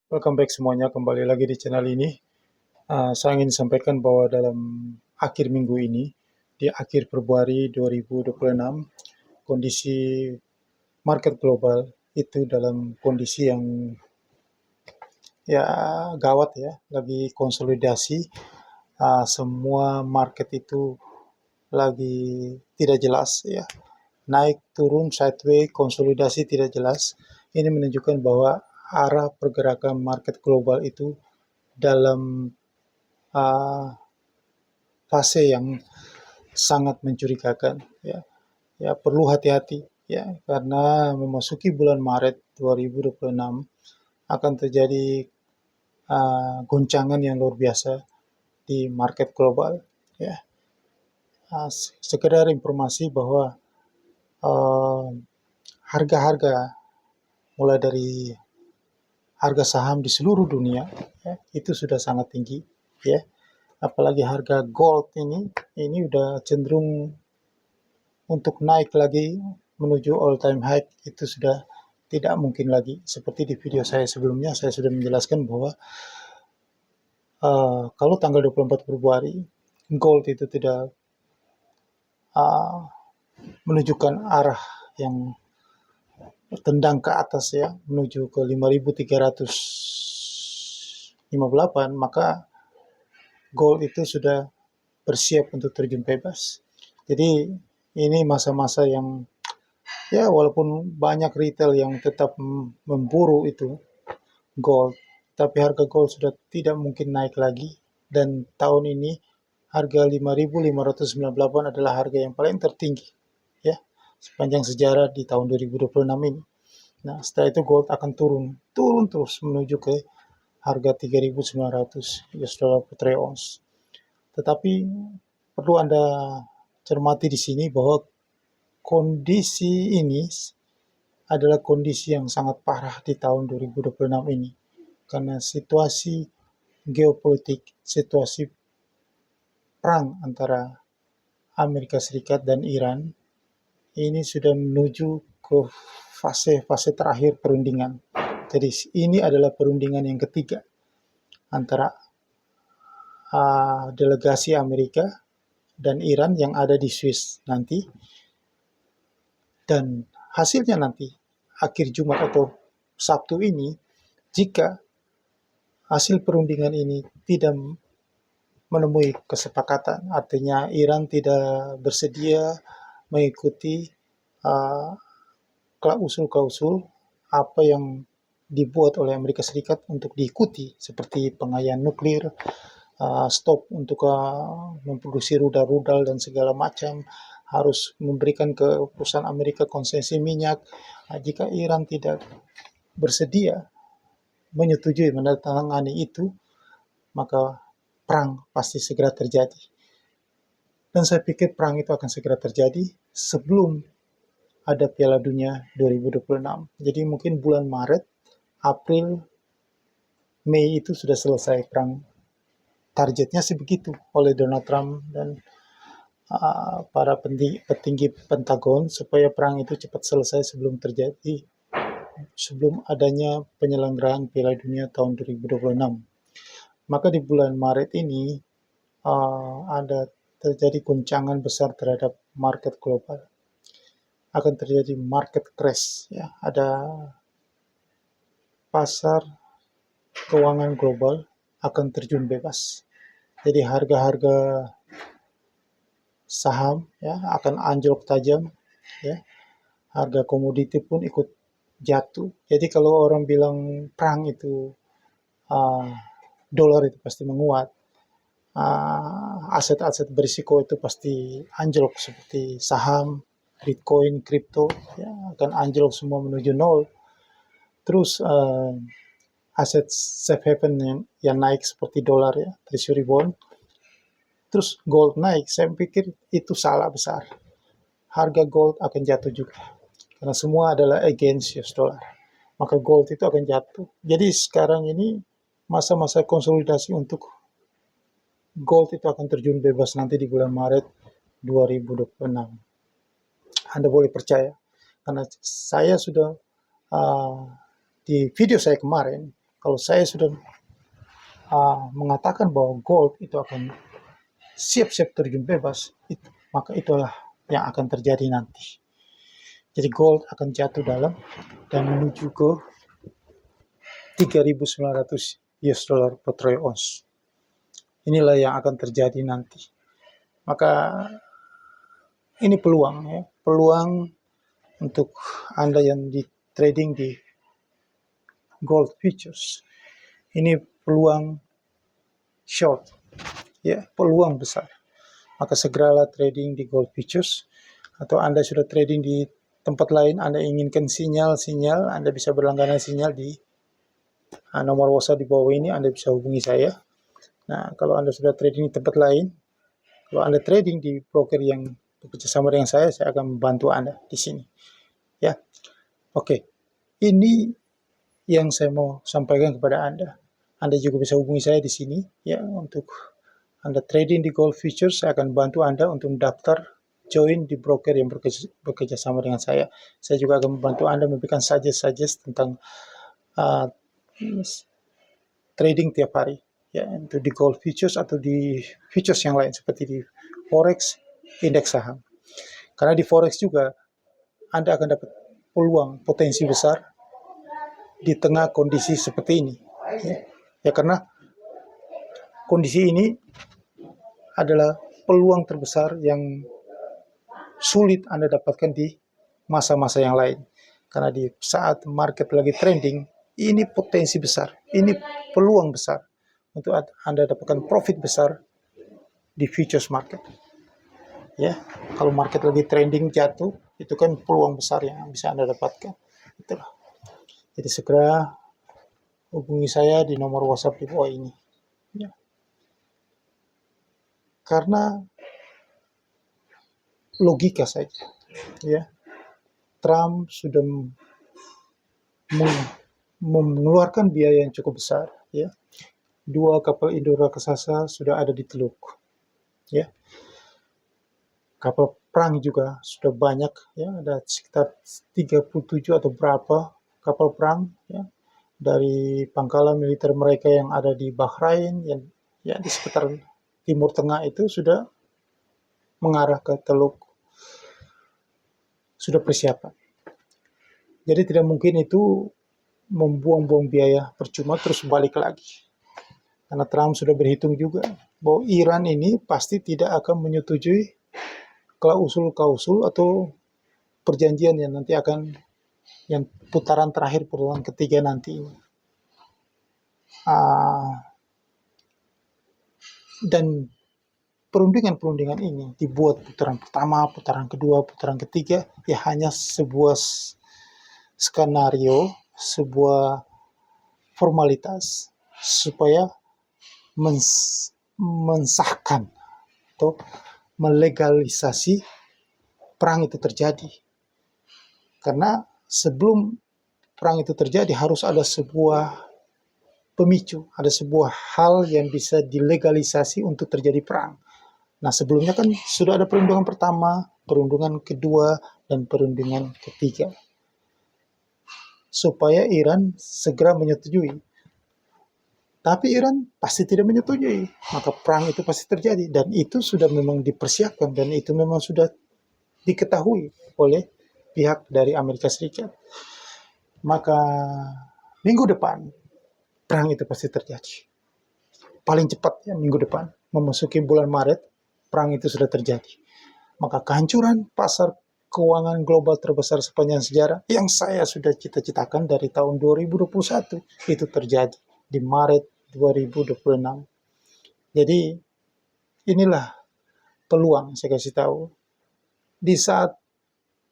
Welcome back semuanya, kembali lagi di channel ini. Saya ingin sampaikan bahwa dalam akhir minggu ini, di akhir Februari 2026, kondisi market global itu dalam kondisi yang ya gawat ya, lagi konsolidasi. Semua market itu lagi tidak jelas ya, naik turun sideways, konsolidasi tidak jelas. Ini menunjukkan bahwa arah pergerakan market global itu dalam uh, fase yang sangat mencurigakan ya. Ya perlu hati-hati ya, karena memasuki bulan Maret 2026 akan terjadi goncangan yang luar biasa di market global ya. Sekedar informasi bahwa uh, harga-harga mulai dari harga saham di seluruh dunia ya, itu sudah sangat tinggi ya. Apalagi harga gold ini udah cenderung untuk naik lagi menuju all time high, itu sudah tidak mungkin lagi. Seperti di video saya sebelumnya, saya sudah menjelaskan bahwa kalau tanggal 24 Februari gold itu tidak uh, menunjukkan arah yang tendang ke atas ya, menuju ke 5.358, maka gold itu sudah bersiap untuk terjun bebas. Jadi ini masa-masa yang ya walaupun banyak retail yang tetap memburu itu gold, tapi harga gold sudah tidak mungkin naik lagi, dan tahun ini harga 5.598 adalah harga yang paling tertinggi ya sepanjang sejarah di tahun 2026 ini. Nah, setelah itu gold akan turun terus menuju ke harga 3.900 US dollar per troy ounce. Tetapi perlu Anda cermati di sini bahwa kondisi ini adalah kondisi yang sangat parah di tahun 2026 ini. Karena situasi geopolitik, situasi perang antara Amerika Serikat dan Iran ini sudah menuju ke fase-fase terakhir perundingan. Jadi ini adalah perundingan yang ketiga antara delegasi Amerika dan Iran yang ada di Swiss nanti. Dan hasilnya nanti akhir Jumat atau Sabtu ini, jika hasil perundingan ini tidak menemui kesepakatan, artinya Iran tidak bersedia mengikuti klausul-klausul apa yang dibuat oleh Amerika Serikat untuk diikuti, seperti pengayaan nuklir, stop untuk memproduksi rudal-rudal dan segala macam, harus memberikan ke perusahaan Amerika konsesi minyak. Jika Iran tidak bersedia menyetujui menandatangani itu, maka perang pasti segera terjadi. Dan saya pikir perang itu akan segera terjadi sebelum ada Piala Dunia 2026. Jadi mungkin bulan Maret, April, Mei itu sudah selesai perang. Targetnya sih begitu oleh Donald Trump dan para petinggi Pentagon, supaya perang itu cepat selesai sebelum adanya penyelenggaraan Piala Dunia tahun 2026. Maka di bulan Maret ini ada terjadi goncangan besar terhadap market global. Akan terjadi market crash ya. Ada pasar keuangan global akan terjun bebas. Jadi harga-harga saham ya akan anjlok tajam ya. Harga komoditi pun ikut jatuh. Jadi kalau orang bilang perang itu dolar itu pasti menguat, aset-aset berisiko itu pasti anjlok seperti saham, Bitcoin, kripto ya akan anjlok semua menuju nol. Terus aset safe haven yang naik seperti dolar ya, treasury bond. Terus gold naik, saya pikir itu salah besar. Harga gold akan jatuh juga. Karena semua adalah against US dollar. Maka gold itu akan jatuh. Jadi sekarang ini masa-masa konsolidasi untuk gold itu akan terjun bebas nanti di bulan Maret 2026. Anda boleh percaya. Karena saya sudah di video saya kemarin, Kalau saya sudah mengatakan bahwa gold itu akan siap-siap terjun bebas, maka itulah yang akan terjadi nanti. Jadi gold akan jatuh dalam dan menuju ke 3.900 US dollar per troy ounce. Inilah yang akan terjadi nanti. Maka ini peluang ya, peluang untuk Anda yang di trading di gold futures. Ini peluang short, ya, peluang besar. Maka segeralah trading di gold futures, atau Anda sudah trading di tempat lain, Anda inginkan sinyal-sinyal, Anda bisa berlangganan sinyal di nomor WhatsApp di bawah ini, Anda bisa hubungi saya. Nah, kalau Anda sudah trading di tempat lain, kalau Anda trading di broker yang bekerjasama dengan saya akan membantu Anda di sini. Ya, oke. Ini yang saya mau sampaikan kepada Anda. Anda juga bisa hubungi saya di sini, ya, untuk Anda trading di gold futures. Saya akan bantu Anda untuk mendaftar join di broker yang bekerja sama dengan saya. Saya juga akan membantu Anda memberikan suggest tentang trading tiap hari, ya, untuk di gold futures atau di futures yang lain seperti di forex, indeks saham. Karena di forex juga Anda akan dapat peluang potensi besar di tengah kondisi seperti ini. Ya, karena kondisi ini adalah peluang terbesar yang sulit Anda dapatkan di masa-masa yang lain. Karena di saat market lagi trending, ini potensi besar, ini peluang besar untuk Anda dapatkan profit besar di futures market. Ya, kalau market lagi trending jatuh, itu kan peluang besar yang bisa Anda dapatkan. Itulah. Jadi segera hubungi saya di nomor WhatsApp di bawah ini. Ya. Karena logika saja, ya, Trump sudah mengeluarkan biaya yang cukup besar, ya. 2 kapal Indo raksasa sudah ada di Teluk, ya. Kapal perang juga sudah banyak, ya, ada sekitar 37 atau berapa kapal perang, ya, dari pangkalan militer mereka yang ada di Bahrain, yang ya di sekitar Timur Tengah itu sudah mengarah ke Teluk, sudah persiapan. Jadi tidak mungkin itu membuang-buang biaya percuma terus balik lagi. Karena Trump sudah berhitung juga bahwa Iran ini pasti tidak akan menyetujui klausul-klausul atau perjanjian yang nanti akan, yang putaran terakhir, putaran ketiga nanti ini. Dan perundingan-perundingan ini dibuat putaran pertama, putaran kedua, putaran ketiga, ya hanya sebuah skenario, sebuah formalitas supaya mensahkan atau melegalisasi perang itu terjadi. Karena sebelum perang itu terjadi harus ada sebuah pemicu, ada sebuah hal yang bisa dilegalisasi untuk terjadi perang. Nah, sebelumnya kan sudah ada perundingan pertama, perundingan kedua, dan perundingan ketiga. Supaya Iran segera menyetujui. Tapi Iran pasti tidak menyetujui, maka perang itu pasti terjadi. Dan itu sudah memang dipersiapkan, dan itu memang sudah diketahui oleh pihak dari Amerika Serikat. Maka minggu depan, perang itu pasti terjadi. Paling cepat ya minggu depan, memasuki bulan Maret, perang itu sudah terjadi. Maka kehancuran pasar keuangan global terbesar sepanjang sejarah yang saya sudah cita-citakan dari tahun 2021 itu terjadi di Maret 2026. Jadi inilah peluang, saya kasih tahu. Di saat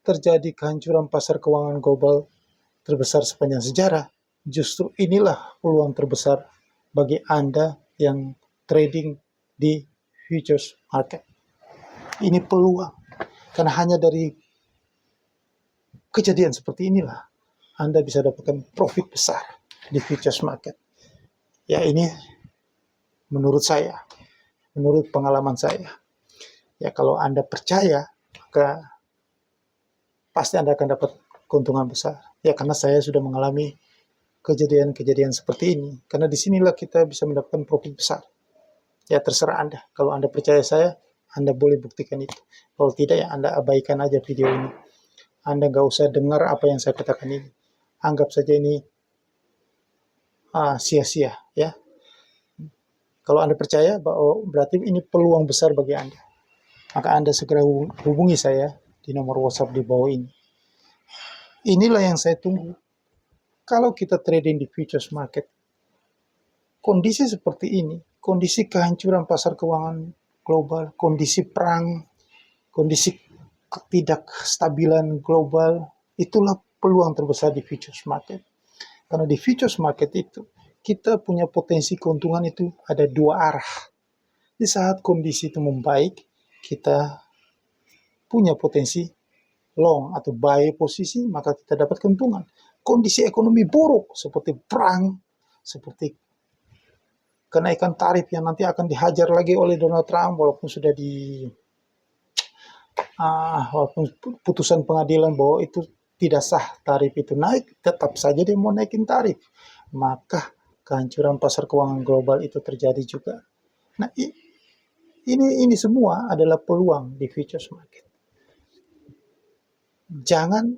terjadi kehancuran pasar keuangan global terbesar sepanjang sejarah, justru inilah peluang terbesar bagi Anda yang trading di futures market. Ini peluang. Karena hanya dari kejadian seperti inilah Anda bisa dapatkan profit besar di futures market. Ya, ini menurut saya, menurut pengalaman saya. Ya, kalau Anda percaya, maka pasti Anda akan dapat keuntungan besar. Ya, karena saya sudah mengalami kejadian-kejadian seperti ini. Karena disinilah kita bisa mendapatkan profit besar. Ya terserah Anda. Kalau Anda percaya saya, Anda boleh buktikan itu. Kalau tidak, ya Anda abaikan aja video ini. Anda nggak usah dengar apa yang saya katakan ini. Anggap saja ini sia-sia, ya. Kalau Anda percaya, berarti ini peluang besar bagi Anda. Maka Anda segera hubungi saya di nomor WhatsApp di bawah ini. Inilah yang saya tunggu. Kalau kita trading di futures market, kondisi seperti ini, kondisi kehancuran pasar keuangan global, kondisi perang, kondisi ketidakstabilan global, itulah peluang terbesar di futures market. Karena di futures market itu, kita punya potensi keuntungan itu ada dua arah. Di saat kondisi itu membaik, kita punya potensi long atau buy posisi, maka kita dapat keuntungan. Kondisi ekonomi buruk seperti perang, seperti kenaikan tarif yang nanti akan dihajar lagi oleh Donald Trump, walaupun sudah walaupun putusan pengadilan bahwa itu tidak sah tarif itu naik, tetap saja dia mau naikin tarif. Maka kehancuran pasar keuangan global itu terjadi juga. Nah, ini semua adalah peluang di futures market. Jangan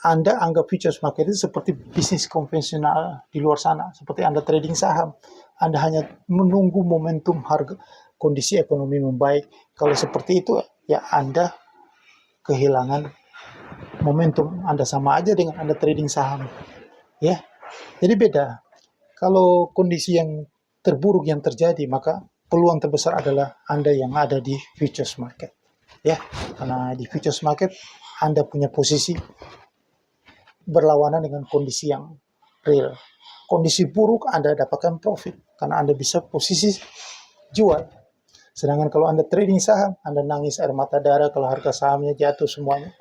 Anda anggap futures market itu seperti bisnis konvensional di luar sana, seperti Anda trading saham. Anda hanya menunggu momentum harga kondisi ekonomi membaik. Kalau seperti itu, ya Anda kehilangan momentum. Anda sama aja dengan Anda trading saham. Ya. Jadi beda. Kalau kondisi yang terburuk yang terjadi, maka peluang terbesar adalah Anda yang ada di futures market. Ya, karena di futures market Anda punya posisi berlawanan dengan kondisi yang real. Kondisi buruk Anda dapatkan profit karena Anda bisa posisi jual. Sedangkan kalau Anda trading saham, Anda nangis air mata darah kalau harga sahamnya jatuh semuanya.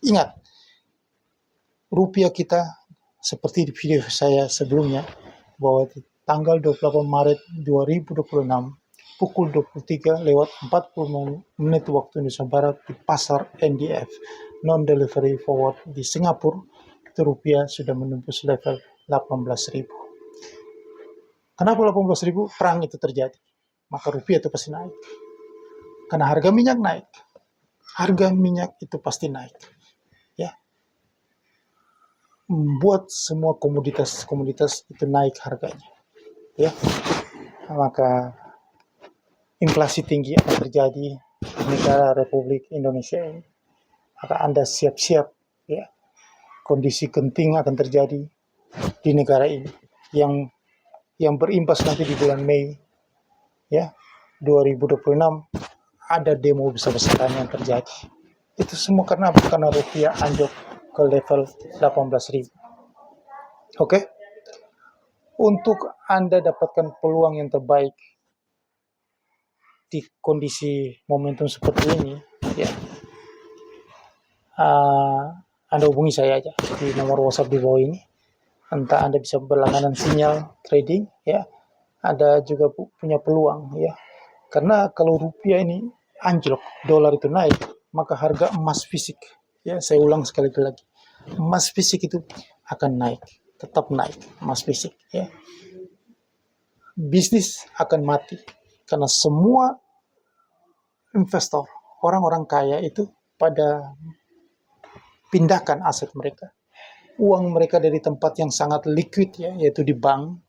Ingat, rupiah kita seperti di video saya sebelumnya, bahwa di tanggal 28 Maret 2026, pukul 23:40 waktu Indonesia Barat di pasar NDF, non-delivery forward di Singapura, itu rupiah sudah menembus level 18.000. Kenapa 18.000? Perang itu terjadi. Maka rupiah itu pasti naik. Karena harga minyak naik. Harga minyak itu pasti naik. Ya. Membuat semua komoditas itu naik harganya. Ya. Maka inflasi tinggi akan terjadi di negara Republik Indonesia ini. Maka Anda siap-siap, ya. Kondisi genting akan terjadi di negara ini yang berimbas nanti di bulan Mei, ya, 2026 ada demo besar-besaran yang terjadi. Itu semua karena rupiah anjlok ke level 18.000. Oke? Untuk Anda dapatkan peluang yang terbaik di kondisi momentum seperti ini, ya, Anda hubungi saya aja di nomor WhatsApp di bawah ini. Entah Anda bisa berlangganan sinyal trading, ya. Ada juga punya peluang, ya. Karena kalau rupiah ini anjlok, dolar itu naik, maka harga emas fisik, ya, saya ulang sekali lagi, emas fisik itu akan naik, tetap naik, emas fisik, ya. Bisnis akan mati karena semua investor, orang-orang kaya itu pada pindahkan aset mereka, uang mereka dari tempat yang sangat liquid, ya, yaitu di bank,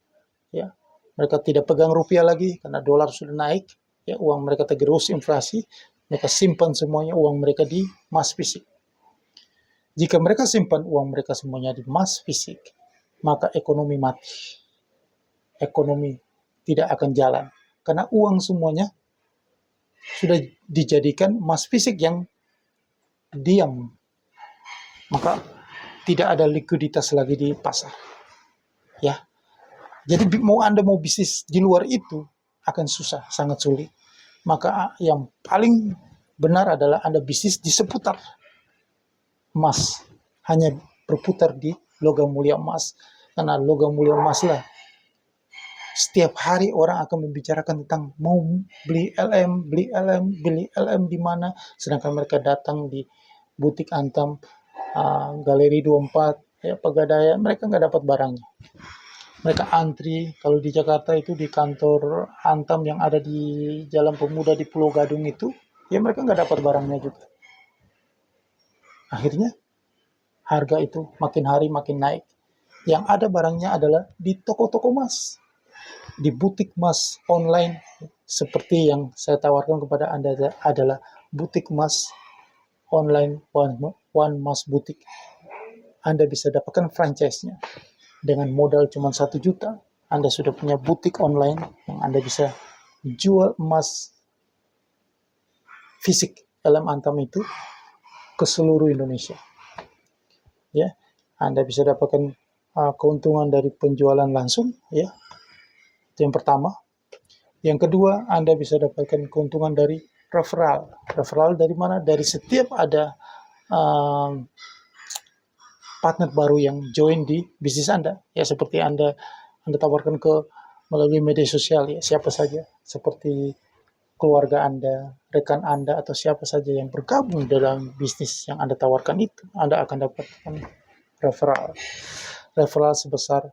ya. Mereka tidak pegang rupiah lagi karena dolar sudah naik, ya, uang mereka tergerus inflasi, mereka simpan semuanya uang mereka di emas fisik. Jika mereka simpan uang mereka semuanya di emas fisik, maka ekonomi mati. Ekonomi tidak akan jalan karena uang semuanya sudah dijadikan emas fisik yang diam. Maka tidak ada likuiditas lagi di pasar. Ya. Jadi Anda mau bisnis di luar itu akan susah, sangat sulit. Maka yang paling benar adalah Anda bisnis di seputar emas. Hanya berputar di logam mulia emas. Karena logam mulia emas lah setiap hari orang akan membicarakan tentang mau beli LM di mana, sedangkan mereka datang di butik Antam, Galeri 24, ya Pegadaian, mereka nggak dapat barangnya. Mereka antri, kalau di Jakarta itu di kantor Antam yang ada di Jalan Pemuda di Pulau Gadung itu, ya mereka nggak dapat barangnya juga. Akhirnya harga itu makin hari makin naik. Yang ada barangnya adalah di toko-toko emas, di butik emas online, seperti yang saya tawarkan kepada Anda adalah butik emas online, One Mas Butik. Anda bisa dapatkan franchise-nya. Dengan modal cuma 1 juta, Anda sudah punya butik online yang Anda bisa jual emas fisik LM Antam itu ke seluruh Indonesia. Ya, Anda bisa dapatkan keuntungan dari penjualan langsung, ya. Itu yang pertama. Yang kedua, Anda bisa dapatkan keuntungan dari referral. Referral dari mana? Dari setiap ada partner baru yang join di bisnis Anda. Ya, seperti Anda tawarkan melalui media sosial, ya, siapa saja, seperti keluarga Anda, rekan Anda, atau siapa saja yang bergabung dalam bisnis yang Anda tawarkan itu, Anda akan dapatkan referral. Referral sebesar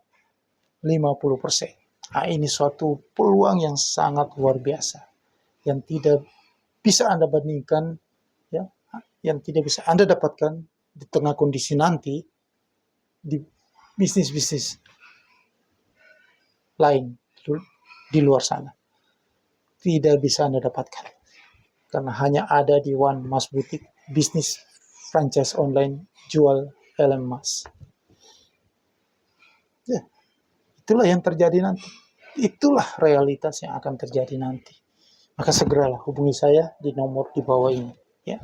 50%. Nah, ini suatu peluang yang sangat luar biasa, yang tidak bisa Anda bandingkan, ya, yang tidak bisa Anda dapatkan di tengah kondisi nanti di bisnis-bisnis lain di luar sana. Tidak bisa Anda dapatkan. Karena hanya ada di One Mas Butik, bisnis franchise online jual LM Mas. Ya, itulah yang terjadi nanti. Itulah realitas yang akan terjadi nanti. Maka segeralah hubungi saya di nomor di bawah ini. Ya.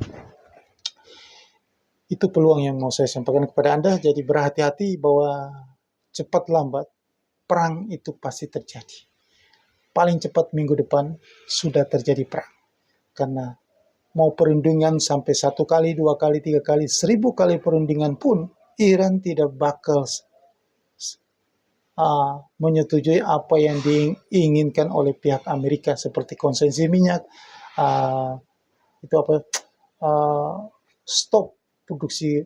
Itu peluang yang mau saya sampaikan kepada Anda. Jadi berhati-hati bahwa cepat lambat perang itu pasti terjadi. Paling cepat minggu depan sudah terjadi perang. Karena mau perundingan sampai 1 kali, 2 kali, 3 kali, 1000 kali perundingan pun Iran tidak bakal menyetujui apa yang diinginkan oleh pihak Amerika, seperti konsesi minyak, stop produksi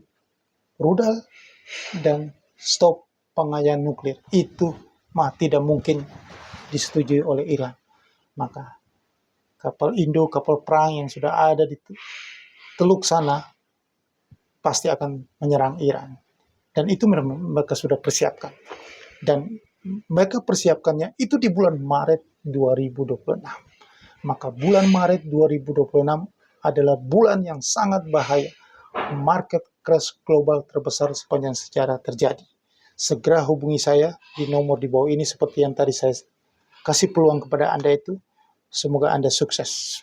rudal dan stop pengayaan nuklir. Itu tidak mungkin disetujui oleh Iran. Maka kapal Indo, kapal perang yang sudah ada di Teluk sana pasti akan menyerang Iran. Dan itu mereka sudah persiapkan. Dan mereka persiapkannya itu di bulan Maret 2026. Maka bulan Maret 2026 adalah bulan yang sangat bahaya. Market crash global terbesar sepanjang sejarah terjadi. Segera hubungi saya di nomor di bawah ini seperti yang tadi saya kasih peluang kepada Anda itu. Semoga Anda sukses.